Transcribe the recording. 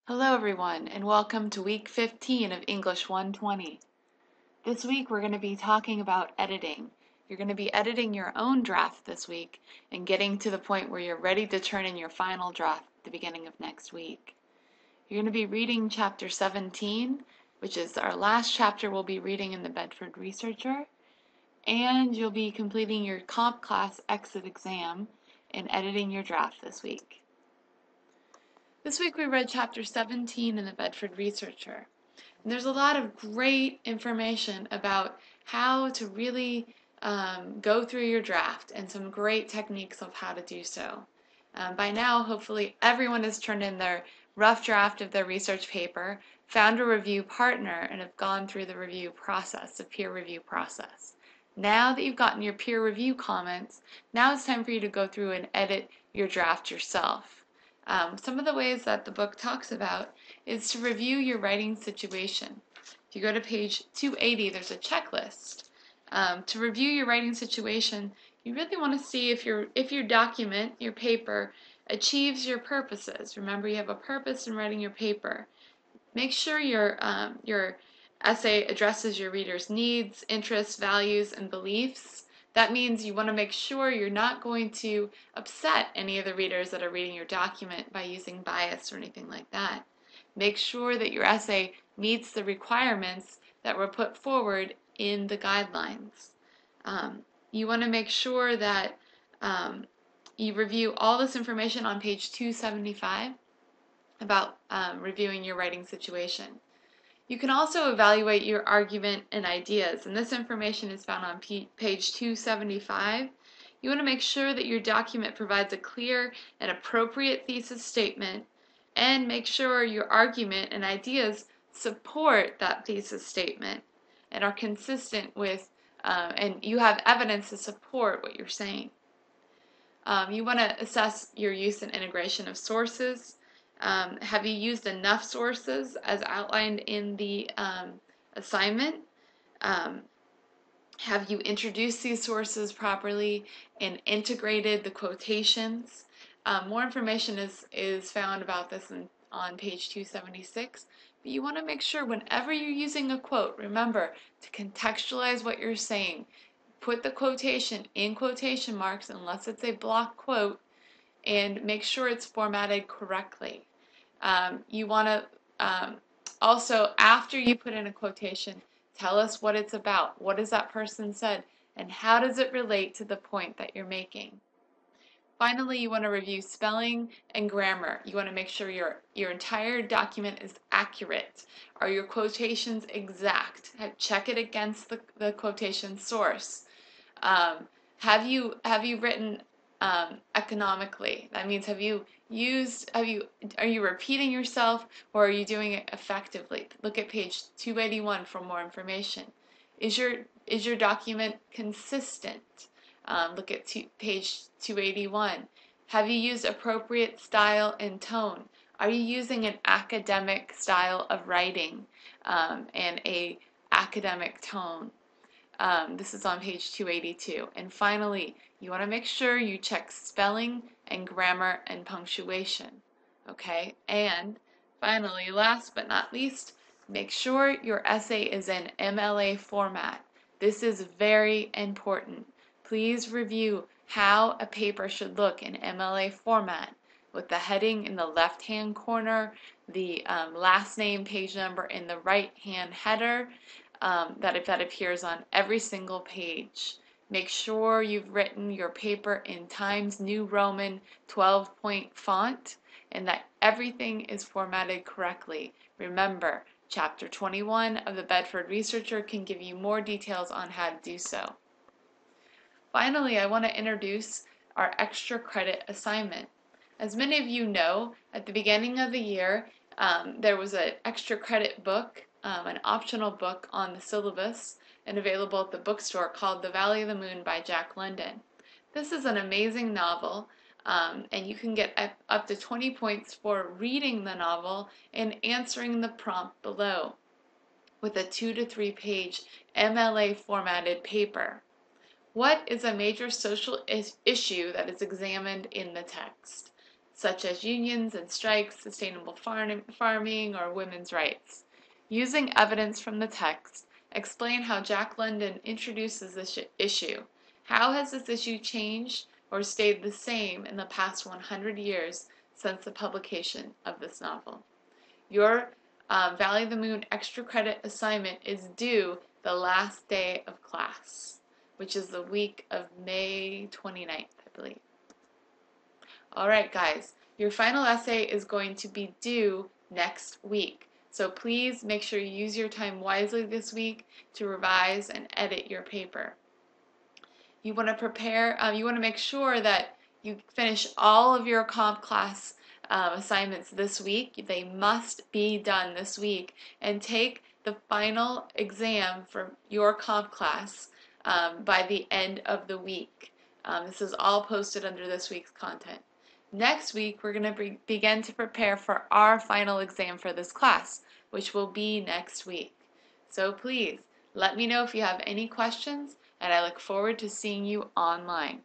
Hello everyone, and welcome to week 15 of English 120. This week we're going to be talking about editing. You're going to be editing your own draft this week and getting to the point where you're ready to turn in your final draft at the beginning of next week. You're going to be reading chapter 17, which is our last chapter we'll be reading in the Bedford Researcher, and you'll be completing your comp class exit exam and editing your draft this week. This week we read chapter 17 in the Bedford Researcher. And there's a lot of great information about how to really go through your draft and some great techniques of how to do so. By now, hopefully, everyone has turned in their rough draft of their research paper, found a review partner, and have gone through the review process, the peer review process. Now that you've gotten your peer review comments, now it's time for you to go through and edit your draft yourself. Some of the ways that the book talks about is to review your writing situation. If you go to page 280, there's a checklist. To review your writing situation, you really want to see if your document, your paper, achieves your purposes. Remember, you have a purpose in writing your paper. Make sure your essay addresses your reader's needs, interests, values, and beliefs. That means you want to make sure you're not going to upset any of the readers that are reading your document by using bias or anything like that. Make sure that your essay meets the requirements that were put forward in the guidelines. You want to make sure that you review all this information on page 275 about reviewing your writing situation. You can also evaluate your argument and ideas, and this information is found on page 275. You want to make sure that your document provides a clear and appropriate thesis statement, and make sure your argument and ideas support that thesis statement and are consistent with, and you have evidence to support what you're saying. You want to assess your use and integration of sources. Have you used enough sources as outlined in the assignment? Have you introduced these sources properly and integrated the quotations? More information is found about this on page 276. But you want to make sure whenever you're using a quote, remember to contextualize what you're saying. Put the quotation in quotation marks unless it's a block quote, and make sure it's formatted correctly. You want to also, after you put in a quotation, tell us what it's about. What has that person said, and how does it relate to the point that you're making? Finally, you want to review spelling and grammar. You want to make sure your entire document is accurate. Are your quotations exact? Check it against the quotation source. Have you written economically? That means are you repeating yourself, or are you doing it effectively? Look at page 281 for more information. Is your document consistent? Look at page 281. Have you used appropriate style and tone? Are you using an academic style of writing and a academic tone? This is on page 282. And finally, you want to make sure you check spelling and grammar and punctuation. Okay? And finally, last but not least, make sure your essay is in MLA format. This is very important. Please review how a paper should look in MLA format, with the heading in the left-hand corner, the last name, page number in the right-hand header, that appears on every single page. Make sure you've written your paper in Times New Roman 12-point font and that everything is formatted correctly. Remember, Chapter 21 of the Bedford Researcher can give you more details on how to do so. Finally, I want to introduce our extra credit assignment. As many of you know, at the beginning of the year, there was an extra credit book, an optional book on the syllabus and available at the bookstore called The Valley of the Moon by Jack London. This is an amazing novel, and you can get up to 20 points for reading the novel and answering the prompt below with a 2 to 3 page MLA formatted paper. What is a major social issue that is examined in the text? such as unions and strikes, sustainable farming, or women's rights. Using evidence from the text, explain how Jack London introduces this issue. How has this issue changed or stayed the same in the past 100 years since the publication of this novel? Your Valley of the Moon extra credit assignment is due the last day of class, which is the week of May 29th, I believe. Alright guys, your final essay is going to be due next week. So please make sure you use your time wisely this week to revise and edit your paper. You want to prepare, you want to make sure that you finish all of your comp class assignments this week. They must be done this week, and take the final exam for your comp class by the end of the week. This is all posted under this week's content. Next week, we're going to begin to prepare for our final exam for this class, which will be next week. So please, let me know if you have any questions, and I look forward to seeing you online.